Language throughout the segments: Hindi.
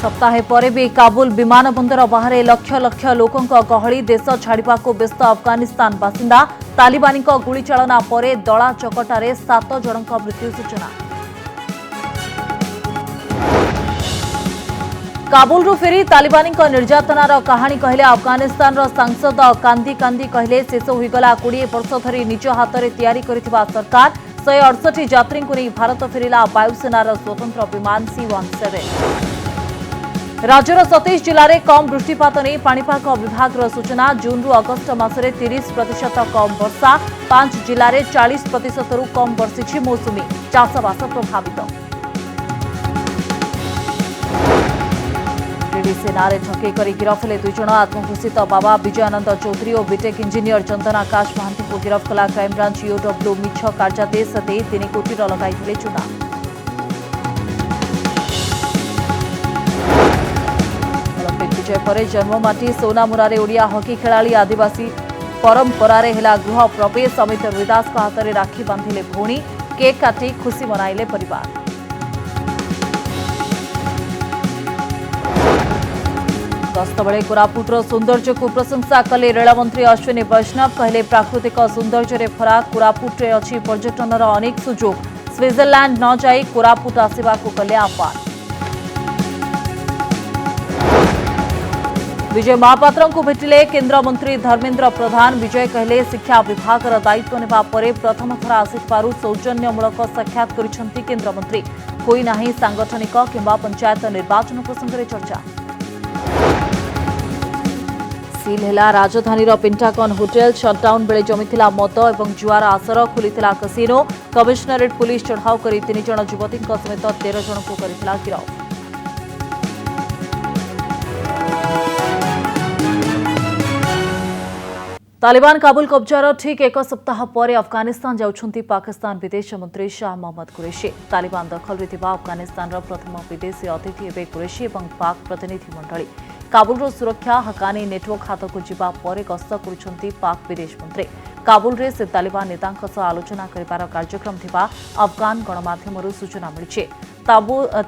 सप्ताहे पर भी काबुल विमान बंदर बाहर लक्ष लक्ष लोकों गहली देश छाड़ा व्यस्त अफगानिस्तान बासिंदा तालिबानी गुलीचालना पर दला चकटारे 7 जनक मृत्यु सूचना। काबुलरू फेरी तालिबानी निर्यातनार कहानी कहले अफगानिस्तान सांसद कांदी कांदी कहले शेष होगला 20 वर्ष धरी निज हाथ में तैयारी करिथिबा सरकार 168 यात्री को नहीं भारत फेरिला वायुसेनार स्वतंत्र विमान C-17। राज्यर 27 जिले में कम वृष्टिपात नहीं पाणीपाग विभाग सूचना। जून रु अगस्ट मासरे 30% कम वर्षा 5 जिले में 40% रु कम वर्षिछि मौसुमी चाषबास प्रभावित। ईडी सेनारे ठकेई कर गिरफ हेले 2 जण आत्मघोषित बाबा विजयानंद चौधरी और बीटेक इंजीनियर चंदन आकाश महांती को गिरफ कला क्राइमब्रांच ईओडब्ल्यू मिछ कार्यादेश दे 3 कोटी लगाई चुना। विजय पर जन्ममाटी सोनामुरारे ओडिया हॉकी खेलाड़ी आदिवासी परंपरार हेला गृह प्रवेश अमित रोहिदास हाथ में राखी बांधिले भौणी केक काटी खुशी मनाइले परिवार। गस्त बेले कोरापुटर सौंदर्य को प्रशंसा कले रेलमंत्री अश्विनी वैष्णव कहले प्राकृतिक सौंदर्य भरा कोरापुटे अच्छी पर्यटनर अनेक सुजोग स्विट्जरलैंड न जाई कोरापुट आसवा कले आह्वान। विजय महापात्र को भेटिले केंद्र मंत्री धर्मेंद्र प्रधान। विजय कहले शिक्षा विभाग दायित्व नेबा परे प्रथम थर आसिथबारु सौजन्यमूलक साक्षात करिसेंती केंद्र मंत्री। होई नाही सांगठनिक किंबा पंचायत निर्वाचन प्रसंगे चर्चा। सील हेला राजधानी पेंटागन होटेल शटडाउन बेले जमीथिला मद और जुआर आसर खोलीथिला कसिनो। कमिशनरेट पुलिस चढ़ाऊ कर 3 जण युवती समेत 13 जन को करिथिला गिरफ। तालिबान काबुल कब्जार ठीक 1 सप्ताह पर अफगानिस्तान जाउछंती पाकिस्तान विदेश मंत्री शाह मोहम्मद कुरैशी। तालिबान दखल में अफगानिस्तान प्रथम विदेशी अतिथि एवं कुरैशी और पाक प्रतिनिधि मंडली। काबुल सुरक्षा हकानी नेटवर्क हाथ को जीवा पर गस्त करुछंती पाक विदेश मंत्री। काबुल रे से तालिबान नेता आलोचना करिबार कार्यक्रम थिबा अफगान गणमाध्यम सूचना मिली।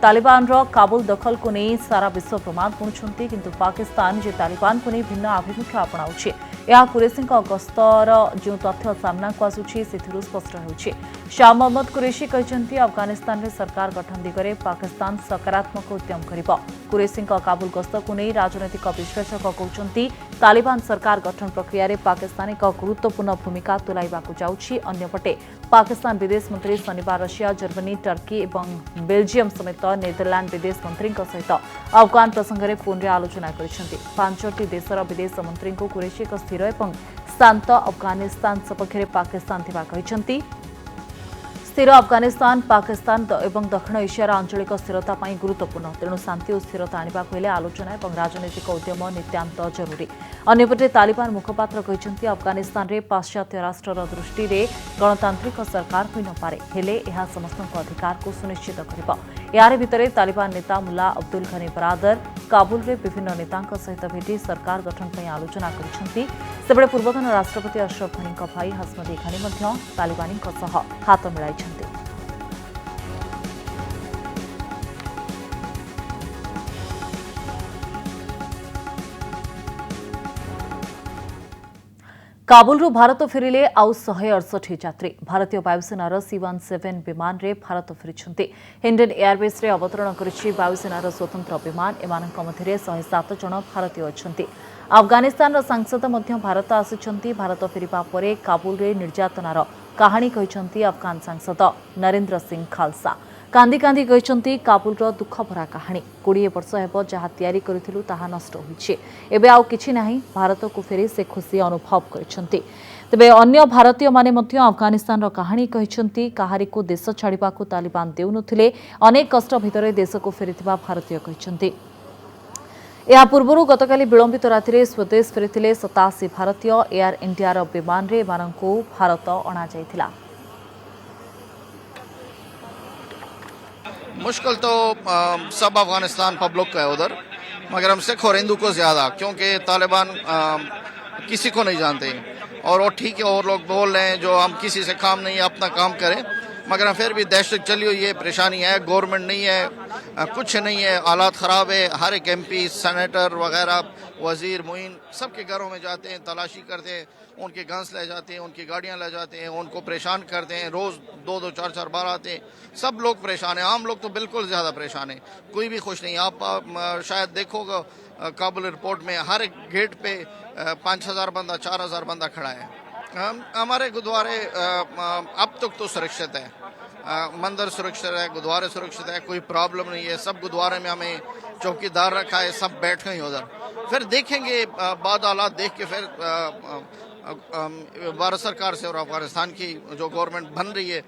तालिबान काबुल दखल को नहीं सारा विश्व प्रमाण पुणुछंती किंतु पाकिस्तान जे तालिबान को नहीं भिन्न आभिमुख्य अपनाउछि। यह कुरैशी गस्तर जो तथ्य सामना को आसुछि सेथिरु स्पष्ट होउछि। शाह मोहम्मद कुरैशी कहते अफगानिस्तान में सरकार गठन दिगरे पाकिस्तान सकारात्मक उद्यम करिबो। कुरैशी काबुल गस्त को नहीं राजनैतिक विश्लेषक कहते तालिबान सरकार गठन प्रक्रिया रे पाकिस्तान एक गुरुत्वपूर्ण भूमिका तुलाइबाकु जाउछि। अन्यपटे पाकिस्तान विदेश मंत्री शनिवार रशिया जर्मनी टर्की और बेल्जियम समेत नेदरलैंड विदेश मंत्री सहित अफगान प्रसंग में फोन रे आलोचना करिसेंती। 5टी देशर विदेश मंत्री को कुरैशी एक स्थिर और शांत अफगानिस्तान सपक्ष में पाकिस्तान थिबा कहिसेंती। स्थिर अफगानिस्तान पाकिस्तान और दक्षिण एशियार आंचलिक स्थिरता गुरुत्वपूर्ण तेणु शांति और स्थिरता आने आलोचना और राजनैतिक उद्यम नित्यांत जरूरी। अन्यपटे तालिबान मुखपात्र कहते अफगानिस्तान रे पाश्चात्य राष्ट्रर दृष्टि रे गणतांत्रिक सरकार होई न पारे हेले एहा समस्त अधिकार को सुनिश्चित करिबो। यार भितरे तालिबान नेता मुल्ला अब्दुल घनी बरादर काबुल रे विभिन्न नेतांक सहित भेटी सरकार गठन पई आलोचना करिसेंती। सेबळे पूर्वतन राष्ट्रपति अशरफ घनी भाई हसमती घनी मध्य तालिबानी सह हाथ मिलाइछंती। काबुलरू भारत फेरिले आउ 168 यात्री। भारतीय वायुसेनार C-17 विमान रे भारत फेरिछंती। हिंडन एयरबेस रे अवतरण करिछि वायुसेनार स्वतंत्र विमान। एमानक मध्यरे 107 जण भारतीय अछंती। अफगानिस्तान सांसद मध्य भारत आसिछंती। भारत फेरिबा परे काबुल रे निर्यातनार कहानी कहिछंती अफगान सांसद नरेंद्र सिंह खालसा। कांदी कांदी कहते काबुलर दुख भरा कहानी 20 वर्ष हेब जहाँ तैयारी करिथिलु ताहा नष्ट होइछे। एबे आउ किछि नाही भारत को फेरी से खुशी अनुभव करिसेंती। तेबे अन्य भारतीय माने मध्य अफगानिस्तान कहानी कहिसेंती। काहारी को देश छाड़िबा को तालिबान देउनथिले अनेक कष्ट भितरे देश को फेरिथिबा भारतीय कहिसेंती। या पूर्वरु गतकाली विलंबित राति स्वदेश फेरिथिले 87 भारतीय। एयर इंडियार विमान रे एमानंकु भारत अणा जाइथिला। मुश्किल तो सब अफगानिस्तान पब्लिक का है उधर, मगर हम सिख और हिंदू को ज़्यादा, क्योंकि तालिबान किसी को नहीं जानते और वो ठीक है। और लोग बोल रहे हैं जो हम किसी से काम नहीं है, अपना काम करें, मगर फिर भी दहशत चली हुई है, परेशानी है, गवर्नमेंट नहीं है, कुछ नहीं है, हालात ख़राब है। हर एक MP, सेनेटर वगैरह, वज़ीर, मुइन सबके घरों में जाते हैं, तलाशी करते हैं, उनके गन्स ले जाते हैं, उनकी गाड़ियां ले जाते हैं, उनको परेशान करते हैं। रोज़ 2-2, 4-4 बार आते हैं। सब लोग परेशान हैं, आम लोग तो बिल्कुल ज़्यादा परेशान है, कोई भी खुश नहीं। आप शायद देखोगे काबुल एयरपोर्ट में हर एक गेट पे 5,000 बंदा, 4,000 बंदा खड़ा है। हमारे गुरुद्वारे अब तक तो सुरक्षित है, मंदिर सुरक्षित है, गुरुद्वारे सुरक्षित है, कोई प्रॉब्लम नहीं है। सब गुरुद्वारे में हमें चौकीदार रखा है, सब बैठ गए उधर। फिर देखेंगे बाद हालात देख के फिर भारत सरकार से और अफगानिस्तान की जो गवर्नमेंट बन रही है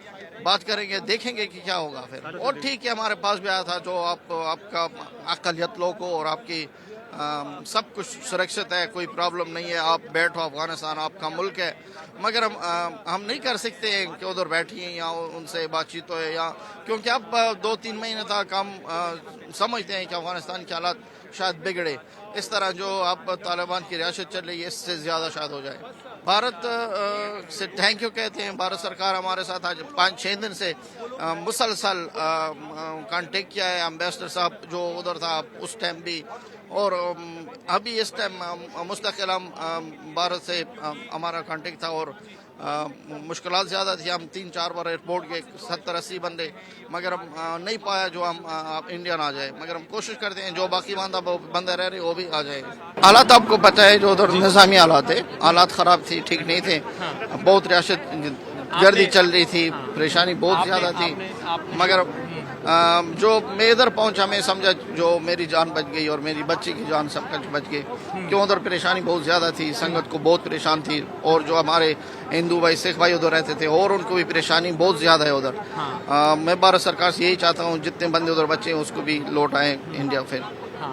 बात करेंगे, देखेंगे कि क्या होगा फिर। और ठीक है, हमारे पास भी आया था जो आपका अक़लियत लोग को और आपकी सब कुछ सुरक्षित है, कोई प्रॉब्लम नहीं है, आप बैठो, अफगानिस्तान आपका मुल्क है। मगर हम नहीं कर सकते हैं कि उधर बैठिए या उनसे बातचीत हो, या क्योंकि अब 2-3 महीने तक हम समझते हैं कि अफगानिस्तान के हालात शायद बिगड़े। इस तरह जो अब तालिबान की रियासत चल रही है, इससे ज़्यादा शायद हो जाए। भारत से थैंक यू कहते हैं। भारत सरकार हमारे साथ आज 5-6 दिन से मुसलसल कांटेक्ट किया है। एम्बेसडर साहब जो उधर था उस टाइम भी, और अभी इस टाइम मुस्तकिल हम भारत से हमारा कांटेक्ट था। और मुश्किलात ज़्यादा थी, हम 3-4 बार एयरपोर्ट गए, 70-80 बंदे, मगर हम नहीं पाया जो हम इंडिया ना आ जाए। मगर हम कोशिश करते हैं जो बाकी बंदे रह रहे वो भी आ जाए। हालात आपको पता है जो उधर निज़ामी हालात है, हालात ख़राब थी, ठीक नहीं थे। बहुत रियासत गर्दी चल रही थी, परेशानी बहुत ज़्यादा थी। मगर जो मैं इधर पहुंचा, मैं समझा जो मेरी जान बच गई और मेरी बच्ची की जान सब कुछ बच गई, क्यों उधर परेशानी बहुत ज़्यादा थी, संगत को बहुत परेशान थी। और जो हमारे हिंदू भाई, सिख भाई उधर रहते थे और उनको भी परेशानी बहुत ज़्यादा है उधर। मैं भारत सरकार से यही चाहता हूँ जितने बंदे उधर बचे हैं उसको भी लौट आए इंडिया। फिर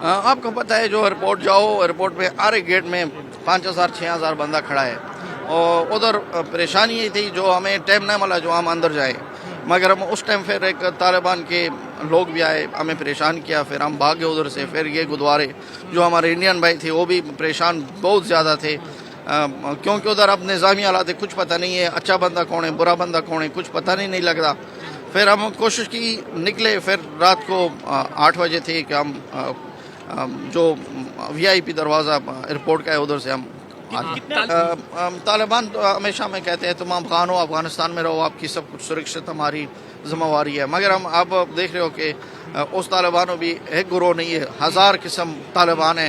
आपको पता है जो एयरपोर्ट जाओ, एयरपोर्ट में हर एक गेट में 5,000-6,000 बंदा खड़ा है। और उधर परेशानी ये थी जो हमें टाइम नहीं मिला जो हम अंदर जाए। मगर हम उस टाइम फिर एक तालिबान के लोग भी आए, हमें परेशान किया, फिर हम भागे उधर से। फिर ये गुरुद्वारे जो हमारे इंडियन भाई थे वो भी परेशान बहुत ज़्यादा थे, क्योंकि उधर अब निज़ामी हालात है, कुछ पता नहीं है अच्छा बंदा कौन है, बुरा बंदा कौन है, कुछ पता नहीं लगता। फिर हम कोशिश की, निकले। फिर रात को 8 बजे थे कि हम जो VIP दरवाज़ा एयरपोर्ट का है उधर से हम तालिबान तो हमेशा में कहते हैं तुम अफगान हो, अफगानिस्तान में रहो, आपकी सब कुछ सुरक्षित हमारी जिम्मेवारी है। मगर हम अब देख रहे हो कि उस तालिबान भी एक गुरोह नहीं है, 1000 किस्म तालिबान है।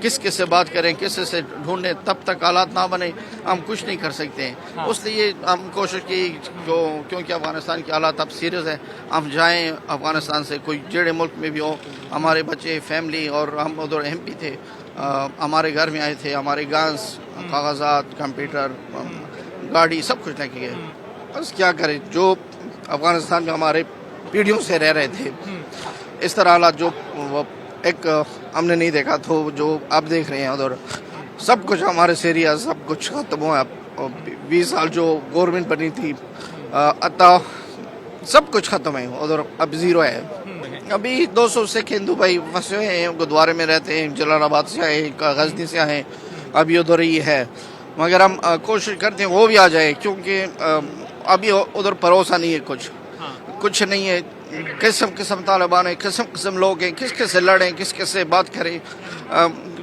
किस से बात करें, किस से ढूंढें, तब तक हालात ना बने हम कुछ नहीं कर सकते हैं। इसलिए हम कोशिश की जो, क्योंकि अफगानिस्तान के हालात अब सीरियस है, हम जाएँ अफगानिस्तान से, कोई जेड़े मुल्क में भी हो, हमारे बच्चे, फैमिली। और हम उधर MP थे, हमारे घर में आए थे, हमारे गन्स, कागजात, कंप्यूटर, गाड़ी सब कुछ लेके गए। बस क्या करें, जो अफगानिस्तान में हमारे पीढ़ियों से रह रहे थे, इस तरह हालात जो एक हमने नहीं देखा तो जो अब देख रहे हैं उधर सब कुछ हमारे सीरिया सब कुछ खत्म हुआ। 20 साल जो गवर्नमेंट बनी थी अतः सब कुछ खत्म है उधर, अब ज़ीरो है। अभी 200 सिख हिंदू भाई फंसे हुए हैं, गुरुद्वारे में रहते हैं, जलालाबाद से आए, गजनी से आए, अभी उधर ही है। मगर हम कोशिश करते हैं वो भी आ जाए, क्योंकि अभी उधर भरोसा नहीं है, कुछ नहीं है। किस्म तालिबान है, किस्म लोग हैं, किस से लड़ें, किस से बात करें।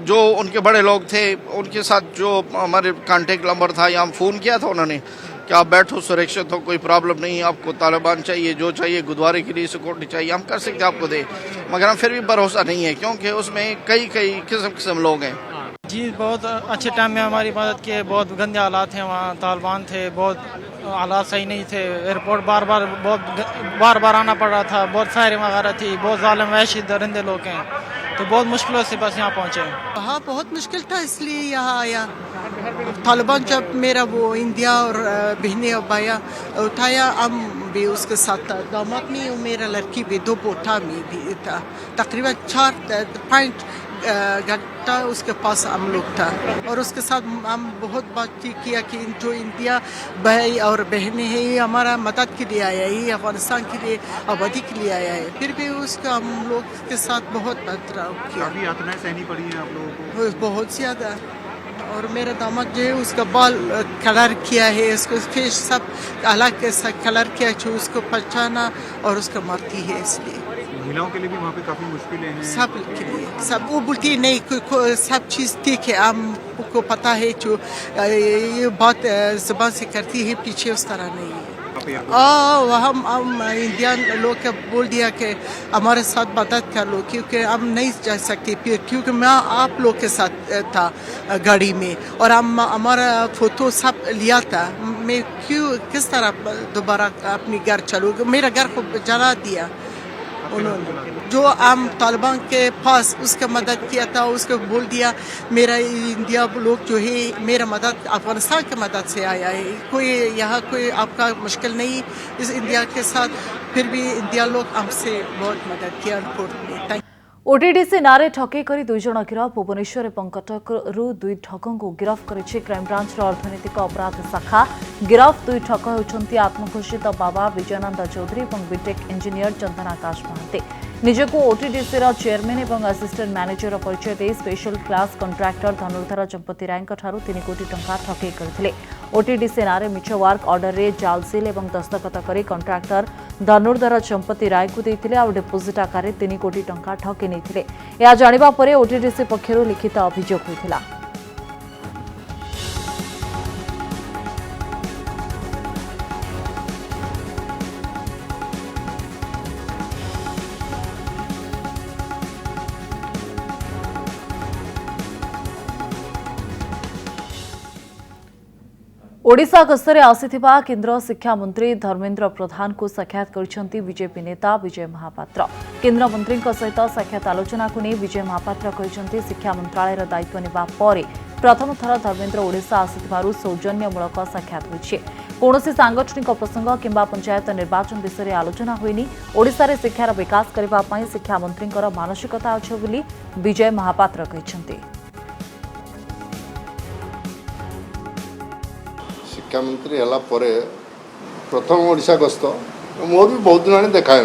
जो उनके बड़े लोग थे उनके साथ जो हमारे कांटेक्ट नंबर था, या हम फ़ोन किया था उन्होंने कि आप बैठो, सुरक्षित हो, कोई प्रॉब्लम नहीं है, आपको तालिबान चाहिए, जो चाहिए गुरुद्वारे के लिए सिक्योरिटी चाहिए हम कर सकते आपको दे। मगर हम फिर भी भरोसा नहीं है, क्योंकि उसमें कई किस्म लोग हैं। जी, बहुत अच्छे टाइम में हमारी मदद की है। बहुत गंदे हालात हैं वहाँ, तालिबान थे, बहुत हालात सही नहीं थे। एयरपोर्ट बार बार आना पड़ रहा था, बहुत फायरिंग वगैरह थी, बहुत ज़ालिम वहशी दरिंदे लोग हैं, तो बहुत मुश्किलों से बस यहाँ पहुँचे। हाँ, बहुत मुश्किल था, इसलिए यहाँ आया। तालिबान जब मेरा वो इंडिया और बहने और भाया उठाया, हम भी उसके साथ था, दामाद में और मेरा लड़की भी, 2 पोता में भी था। तकरीबन 4 घंटा उसके पास हम लोग था, और उसके साथ हम बहुत बातचीत किया कि जो इंडिया भाई और बहनें हैं ये हमारा मदद के लिए आया है, ये अफगानिस्तान के लिए आबादी के लिए आया है। फिर भी उसका हम लोग के साथ बहुत बर्ताव किया। अभी यातनाएं सहनी पड़ी हैं आप लोगों को? बहुत ज़्यादा। और मेरा दामाद जो है उसका बाल कलर किया है, उसको फेस सब अलग कैसा कलर किया जो उसको पहचाना और उसका मरती है, इसलिए महिलाओं के लिए भी वहाँ पे काफी मुश्किलें हैं। सब के लिए सब वो बोलती है नहीं सब चीज़ ठीक है हमको पता है जो ये बात ज़बान से करती है पीछे उस तरह नहीं है। हम इंडियन लोग के बोल दिया कि हमारे साथ मदद कर लो क्योंकि हम नहीं जा सकते क्योंकि मैं आप लोग के साथ था गाड़ी में और हम हमारा फोटो सब लिया था। मैं क्यों किस तरह दोबारा अपनी घर चलूँ? मेरा घर को जला दिया उन्होंने। जो हम तालिबान के पास उसका मदद किया था उसको बोल दिया मेरा इंडिया लोग जो है मेरा मदद अफगानिस्तान की मदद से आया है कोई यहाँ कोई आपका मुश्किल नहीं इस इंडिया के साथ। फिर भी इंडिया लोग हमसे बहुत मदद किया कोर्ट में। ओटीडीसी नारे ठकई करी 2 जण गिरफ भुवनेश्वर और कटकरू 2 ठकों को गिरफ करिछि क्राइमब्रांच अर्थनैतिक अपराध शाखा। गिरफ 2 ठक होउछन्ति आत्मघोषित बाबा विजयानंद चौधरी और बीटेक इंजीनियर चंदन आकाश महांती। निजको ओटीडीसी चेयरमैन और असिस्टेंट मैनेजर परिचय दे स्पेशल क्लास कंट्राक्टर धनुर्धर चंपती राय 3 कोटी टंका ठकई करथिले। ओटीडीसी नारे मिछ वर्क ऑर्डर रे जालसील और दस्तखत करी कंट्राक्टर धनुर्धर चंपती राय को देथिले और डिपोजिट आकार 3 कोटी टंका ठकी नैथिले। या जानिबा परे ओटीडीसी पक्षरु लिखित अभियोग होइथिला। ओडिशा गस्तरे आसिथिबा केंद्र शिक्षा मंत्री धर्मेंद्र प्रधान को साक्षात करछंती बीजेपी नेता विजय महापात्र। केंद्र मंत्री सहित साक्षात आलोचना को नहीं विजय महापात्र कहते शिक्षा मंत्रालय दायित्व नेबा परे प्रथम थर धर्मेंद्र ओडिशा आसिथिबारु सौजन्यमूलक साक्षात होइछे। कौनसी सांगठनिक प्रसंग किंबा पंचायत निर्वाचन विषय आलोचना होइनी। ओडिशा रे शिक्षार विकास करबा पई शिक्षा मंत्रींकर मानसिकता अछि बोली विजय महापात्र कहते। शिक्षा मंत्री है प्रथम ओडिशा गस्त मोर भी बहुत दिन देखा है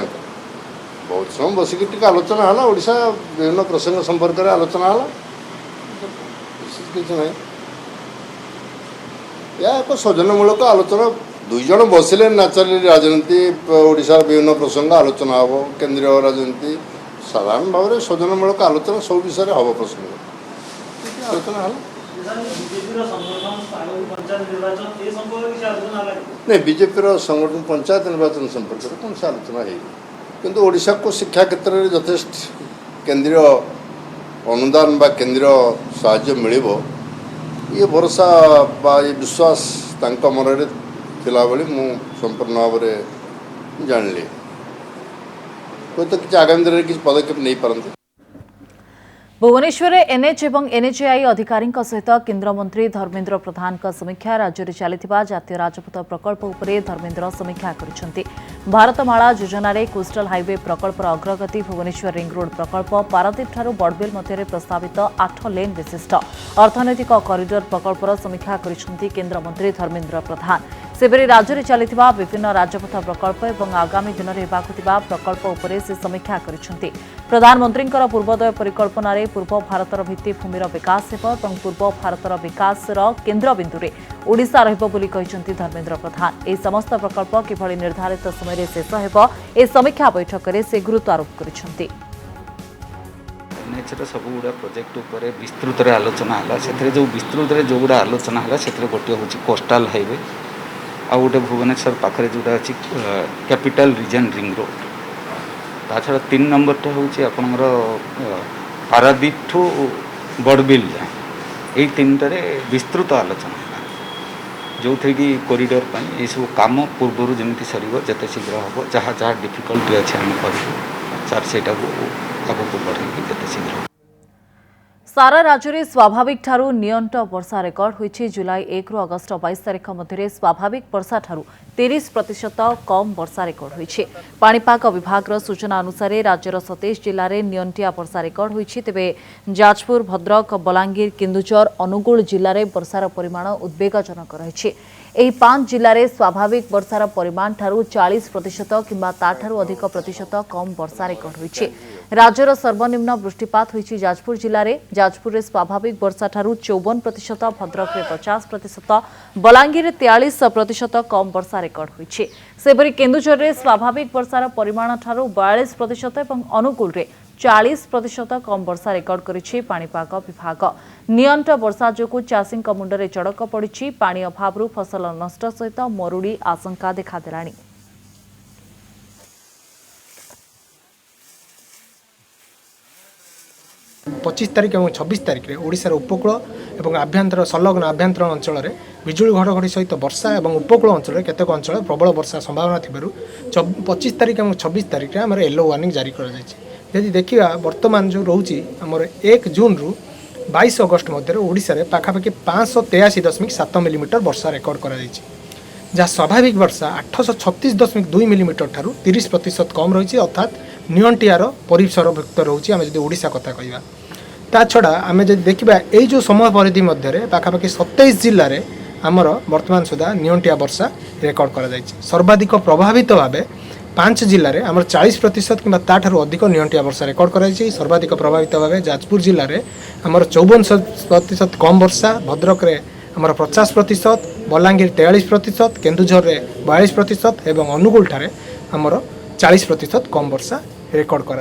बहुत समय बसिक टी आलोचना है ओडिशा विभिन्न प्रसंग संपर्क में आलोचना है किसी ना या एक सौजन्यमूलक आलोचना 2 जन बसिले न्याचुराली राजनीति ओडिशा विभिन्न प्रसंग आलोचना हम केंद्रीय राजनीति साधारण भाव में सौजन्यमूलक आलोचना सब विषय हम प्रसंग आलोचना है नहीं बीजेपी संगठन पंचायत निर्वाचन संपर्क में कौन सी आलोचना है किंतु ओडिशा को शिक्षा क्षेत्र में यथेष्ट केंद्रीय अनुदान बा केंद्रीय साहाय्य मिलिबो ये भरोसा बा ये विश्वास तांका मन थिला बेले मु संपूर्ण भाव में जानली कोई तो किसी आगामी दिन में किसी पदक्षेप नहीं पारंती। भुवनेश्वर एनएच और एनएचएआई अधिकारी सहित केन्द्रमंत्री धर्मेंद्र प्रधान समीक्षा राज्य में चलता जातीय राजपथ प्रकल्प उपरे धर्मेंद्र समीक्षा कर भारतमाला योजन कोस्टल हाईवे प्रकल्पर अग्रगति भुवनेश्वर रिंग रोड प्रकल्प पारादीप ठारू बड़बिल मध्य प्रस्तावित 8 लेन विशिष्ट अर्थनैतिक कॉरिडोर प्रकल्पर समीक्षा कर केन्द्रमंत्री धर्मेंद्र प्रधान। सेबरी राज्य में चलता विभिन्न राजपथ प्रकल्प और आगामी दिन में होगा प्रकल्प उपरे से समीक्षा कर प्रधानमंत्री पूर्वोदय परिकल्पना पूर्व भारतर भित्तिभूमिर विकास और पूर्व भारतर विकास केन्द्रबिंदु में ओडिशा रही धर्मेंद्र प्रधान। यह समस्त प्रकल्प किभली निर्धारित समय शेष हो ए समीक्षा बैठक में से गुरुत्वारोप कर सब गुड़ा प्रोजेक्ट उपर विस्तृत आलोचना है जो विस्तृत जो गुड़ा आलोचना है से गोटे हूँ कोस्टाल हाईवे आ गोटे भुवनेश्वर पाखे जोटा अच्छी कैपिटल रीजन रिंग रोड ता छड़ा 3 नंबरटा हूँ आपंकर पारादीप ठू बड़बिल जाए यही 3टारे विस्तृत आलोचना है जो थे कि कॉरिडोर ये सब काम पूर्व जमी सर जिते शीघ्र हम जहाँ जहाँ डिफिकल्टी अच्छे आम कर से आगे बढ़े जिते शीघ्र सारा राज्य में स्वाभाविक ठारू नियंट वर्षा रेकर्ड होइछि। जुलाई 1 रु अगस्त 22 तारिख मध्य स्वाभाविक वर्षा ठारू 30% कम वर्षा रेकर्ड होइछि। पाणीपाग विभाग सूचना अनुसार राज्यर 27 जिले में नियंटिया वर्षा रेकर्ड होइछि। तेबे जाजपुर भद्रक बलांगीर केन्दुझर अनुगुल जिले में वर्षार परिमाण उद्वेगजनक रहिछि। ଏହି 5 ଜିଲ୍ଲାରେ ସ୍ୱାଭାବିକ ବର୍ଷାର ପରିମାଣ ଠାରୁ 40% କିମ୍ବା ତାଠାରୁ ଅଧିକ ପ୍ରତିଶତ କମ୍ ବର୍ଷା ରେକର୍ଡ ହୋଇଛି। ରାଜ୍ୟର ସର୍ବନିମ୍ନ ବୃଷ୍ଟିପାତ ହୋଇଛି ଯାଜପୁର ଜିଲ୍ଲାରେ। ଯାଜପୁରରେ ସ୍ୱାଭାବିକ ବର୍ଷା ଠାରୁ 54%, ଭଦ୍ରକରେ 50%, ବଲାଙ୍ଗୀରରେ 43% କମ୍ ବର୍ଷା ରେକର୍ଡ ହୋଇଛି। ସେହିପରି କେନ୍ଦୁଝରରେ ସ୍ୱାଭାବିକ ବର୍ଷାର ପରିମାଣ ଠାରୁ 42% ଏବଂ ଅନୁଗୁଳରେ 40% କମ୍ ବର୍ଷା ରେକର୍ଡ କରିଛି ପାଣିପାଗ ବିଭାଗ। ନିଅଣ୍ଟ ବର୍ଷା ଯୋଗୁଁ ଚାଷୀଙ୍କ ମୁଣ୍ଡରେ ଚଡ଼କ ପଡ଼ିଛି। ପାଣି ଅଭାବରୁ ଫସଲ ନଷ୍ଟ ସହିତ ମରୁଡ଼ି ଆଶଙ୍କା ଦେଖାଦେଲାଣି। पच्चीस तारिख और 26 तारिख में ओडिशार उपकूल और आभ्यंतर संलग्न आभ्यंतर अंचल में बिजुली घड़घड़ी सहित वर्षा और उपकूल अंचल केतेक अंचल प्रबल वर्षा संभावना थी 25 तारिख और 26 तारिख में आम येलो वार्निंग जारी कर देखा बर्तमान जो रोचे आमर 1 जून रु 22 अगस्ट मध्य ओडिशा रे पाखापाखि 583.7 मिलीमीटर वर्षा रेकर्ड कर जहाँ स्वाभाविक वर्षा 836.2 मिलीमीटर ठारू 30% कम रही अर्थात नियंटियार परिसरभुक्त रोचे आम जो ओडिशा कथा कहवा ता छड़ा आम जब देखा यही जो समय परिधि मध्य पाखापाखि 27 जिले में आमर बर्तमान सुधा नियंटिया वर्षा रेकर्ड कर सर्वाधिक प्रभावित भाव 5 जिले में आमर 40% कि ताठारू अधिक नियंटिया वर्षा रेकर्ड कर सर्वाधिक प्रभावित भाव जाजपुर जिले में आमर 54% कम वर्षा, भद्रक में आमर 50%, बलांगीर 43%, केन्दुझर में 42% एवं अनुगुल ठारे आमर 40% कम वर्षा रेकर्ड कर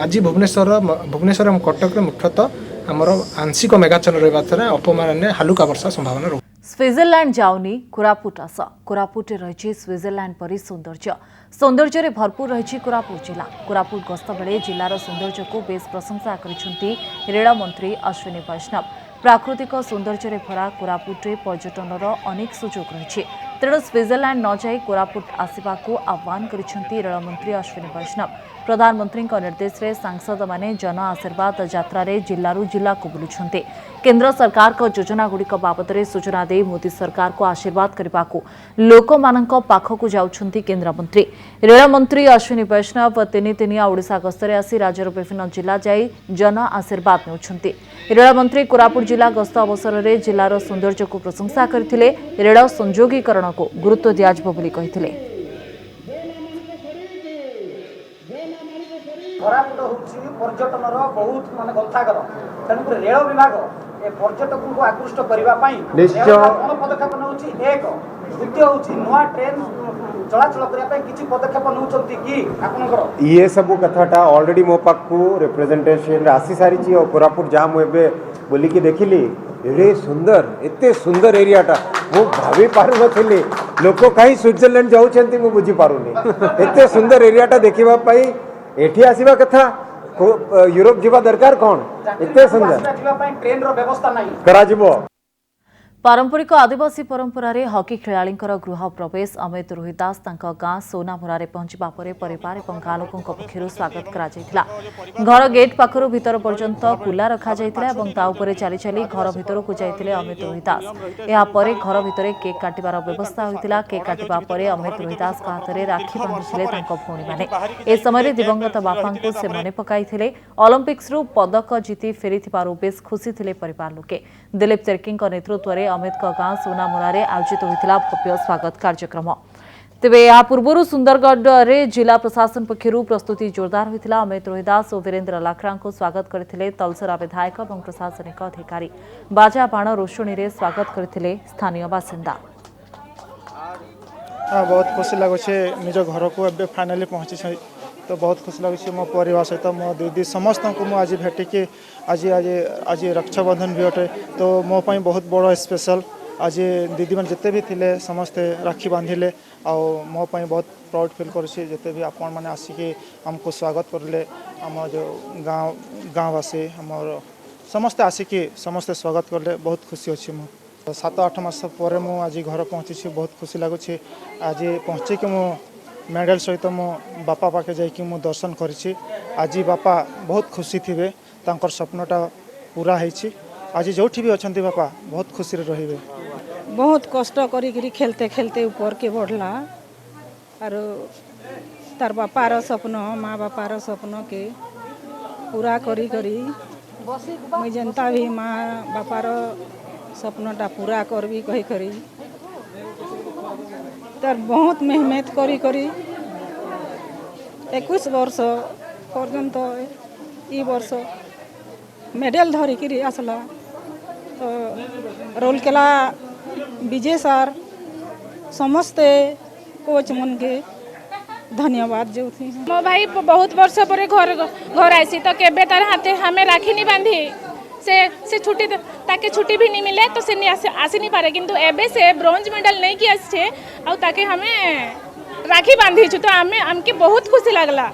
आज भुवनेश्वर और कटक मुख्यतः आमर आंशिक मेघाच्छन्न रहा अपमाने हालुका वर्षा संभावना रही। स्विट्जरलैंड जाऊनी कोरापुट आस। कोरापुटे रही स्विट्जरलैंड परी सौंदर्य भरपूर रही कोरापुट जिला। कोरापुट गस्त बेले जिलार सौंदर्य को बेस प्रशंसा करिसेंती रेलमंत्री अश्विनी वैष्णव। प्राकृतिक सौंदर्य भरा कोरापुटे पर्यटनर अनेक सुजोग रही तेणु स्विट्जरलैंड न जाई कोरापुट आसिबाकू आह्वान करिसेंती रेलमंत्री अश्विनी वैष्णव। प्रधानमंत्री निर्देश रे सांसद माने जन आशीर्वाद यात्रा रे जिल्लारू जिला को बुलुछंती। केंद्र सरकार को योजना गुड़िक बाबद में सूचना दे मोदी सरकार को आशीर्वाद करने को लोक मानक पाखक जाउछंती केंद्रमंत्री। रेलमंत्री अश्विनी वैष्णव तीनिया ओडिशा गस्तरे आसी राज्यर विभिन्न जिला जाई जन आशीर्वाद नेउछंती। रेलमंत्री कोरापुट जिला गस्त अवसर में जिलार सौंदर्य को प्रशंसा करथिले। रेल संयोगीकरण को गुरुत्व दियाजिबो बोली कहिथिले। कोरापुट होछि पर्यटनर बहुत माने गंथागर तेणुक रेल विभाग ए पर्यटक को आकृष्ट करबा पई निश्चय कोन पदक्षेप नउछि। एक द्वितीय होछि नवा ट्रेन चलाचल करबा पई किछि पदक्षेप नउछंती कि आपनकर ये सब कथाटा ऑलरेडी मो पाखु रिप्रेजेंटेशन आसी सारी छी और कोरापुट जा मु एबे बोली कि देखिली एरे सुंदर एते सुंदर एरियाटा मु भाभी पारु नथिली लोक काई स्विट्जरलैंड जाउछंती मु बुझी पारुनी एते सुंदर एरियाटा देखिबा पई एठी आसीबा कथा यूरोप जीवा दरकार कौन एते सुंदर ट्रेन रो व्यवस्था नहीं करा जिवो। पारंपरिक आदिवासी परंपरा रे हॉकी खेलाड़ींकर गृह प्रवेश अमित रोहिदास गाँ सोनामुरारे पहुंचवा पर परिवार और गाँ लोकों पक्षर स्वागत करा। घर गेट पाखर भीतर पर्यंत कुला रखा और चली चली घर भीतर को जाते अमित रोहिदास। यापर घर भीतर केक काटिबार व्यवस्था होता। केक काटिबा परे अमित रोहिदास हाथ में राखी बांधिले भौणी मैंने। ए समय दिवंगत बापा को से मन पकाई ओलंपिक्स पदक जीति फेरी बेस खुशी थे परिवार लोके। दिलीप तिर्की नेतृत्व में अमित गाँ सोनामुरारे आयोजित होता भव्य स्वागत कार्यक्रम। तेबे या पूर्व सुंदरगढ़ में जिला प्रशासन पक्षर प्रस्तुति जोरदार होता। अमित रोहिदास और वीरेन्द्र लाखरा को स्वागत करते तलसरा विधायक और प्रशासनिक अधिकारी। बाजा बाण रोषणी में स्वागत करते स्थानीय बासिंदा। बहुत खुशी लगुच निज घर को एबे फाइनली पहुंची तो बहुत खुशी लगुच मो परिवार सहित मो दीदी समस्त को मु आज भेटिकी आज आज आज रक्षाबंधन भी अटे तो मो पाई बहुत बड़ स्पेशल आज दीदी मैंने जिते भी थिले समस्ते राखी बांधिले आ मो पाई बहुत प्राउड फील करुँचे जिते भी आपण मैंने आसिकी आमको स्वागत करले आम जो गाँववासी आमर समस्ते आसिकी समस्ते स्वागत करले बहुत खुशी अच्छी मु 7-8 मास पर मु आज घर पहुँची बहुत खुशी लगुच आज पहुँचिकी मु मेडल सहित मो बापा पाखे जाकि मु दर्शन करी। आज बापा बहुत खुशी थे तांकर सपनटा पूरा होइछि। आज जो भी अच्छा बापा बहुत खुशी रहिबे। बहुत कष्ट करी खेलते खेलते ऊपर के बढ़ला और तार बापार स्वप्न माँ बापार स्वप्न के पूरा करी करी मुई जनता भी माँ बापार स्वप्नटा पूरा करबी कही करी तार बहुत मेहनत करी करी 21 वर्ष पर्यंत ई वर्ष मेडल धरिकी आसला। तो रोलकेला विजय सार समस्ते कोच मन के धन्यवाद जो थी। मो भाई बहुत वर्ष पर घर आसी तो केबे तार हाथे हमें राखी नहीं बांधी से छुट्टी ताके छुट्टी भी नहीं मिले तो से आसी नहीं पारे किंतु एबे से ब्रोंज मेडल नहीं कि आछे आ ताके हमें राखी बांधी छु तो हमके बहुत खुशी लागला।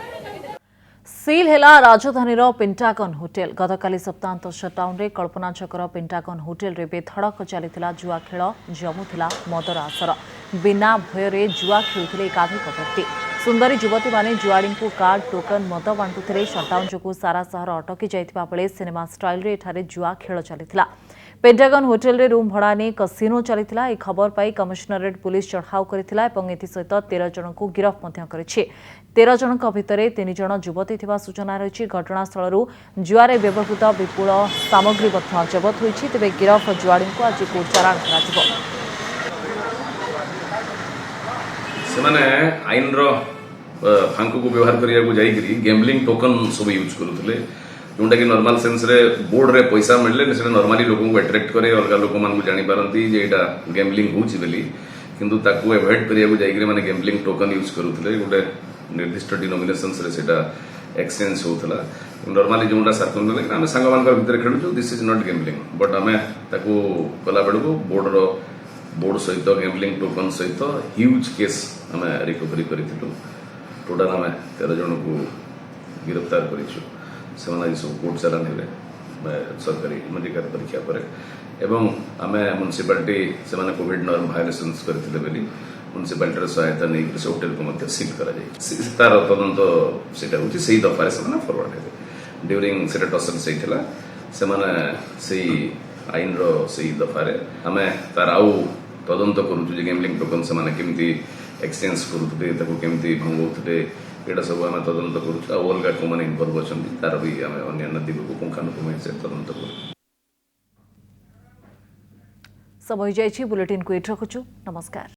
सील हेला राजधानी पेंटागन होटेल गतकाली सप्ताहांत शटडाउन रे कल्पना छकर पेंटागन होटेल रे बेधड़क चलीथिला जुआ खेल जमुथिला मदर आसर बिना भय जुआ खेलुथिले एकाधिक व्यक्ति सुंदरी युवती माने जुआड़ी को कार्ड टोकन मद बांटुथिले। शटडाउन जोगु सारा शहर अटकी जाइथिबा बेले सिनेमा स्टाइल रे एठारे जुआ खेल चलीथिला। पेंटागन होटेल रे रूम भड़ा ने कसिनो चलीथिला। ए खबर पाई कमिशनरेट पुलिस चढ़ाऊ करथिला एवं एथि सहित 13 जन को गिरफ्त मध्य करिछि। 13 जन भितर 3 जन युवती थिबा सूचना रही। घटनास्थल जुआरे व्यवहृत विपुल सामग्री जबत होइछि। तेबे गिरफ जुआड़ी को आज कोर्ट चालाण कराजिबो। सेमाने आईन रो फांको को व्यवहार करिया को जाईकरी गैम्बलिंग टोकन सब यूज करूथले जोंटा कि नॉर्मल सेंस रे बोर्ड रे पैसा मिलले से नॉर्मली लोगों को अट्रैक्ट करे अलग लोक मान को जानि पारंती जे एटा गैम्बलिंग होची बेली किंतु ताकू अवॉइड करिया को जाईकरी माने गैम्बलिंग टोकन यूज करूथले गोटे निर्दिष्ट डिनोमिनेशंस रे सेटा एक्सचेंज होथला। नॉर्मली जोंटा सर्कल में हम संग मान भीतर खेलु this is not gambling but हमें ताकू कला बेडको बोर्ड सहित गैम्बलिंग टोकन सहित ह्यूज केस हमें रिकवरी करिथिलु। टोटाल आम 13 जन को गिरफ्तार करूँ सब कोर्ट चालान हेले सरकारी मेडिकल परीक्षा पर एवं आम म्युनिसिपालिटी से कोविड नॉर्म भायोलेसन्स करते बेली म्युनिसिपालिटी सहायता नहीं से होटेल को सील कर तार तदंत सेटा होची सही दफारे से फरवर्ड हेले ड्यूरिंग सेटा टसल से आईन रो सही दफारे आम तार आउ तदंत करूँ गैम्बलिंग टोकन से केमती एक्सचेंज करूँ केमती भंगुले एटा सब आम तदंत करूँ अलग को मैंने इनवल्व अच्छा तार भी आम अन्य दिग को पुंखानुपुंख से तदंत करूँ। समय हो जाइछि बुलेटिन को एट रखुछु। नमस्कार।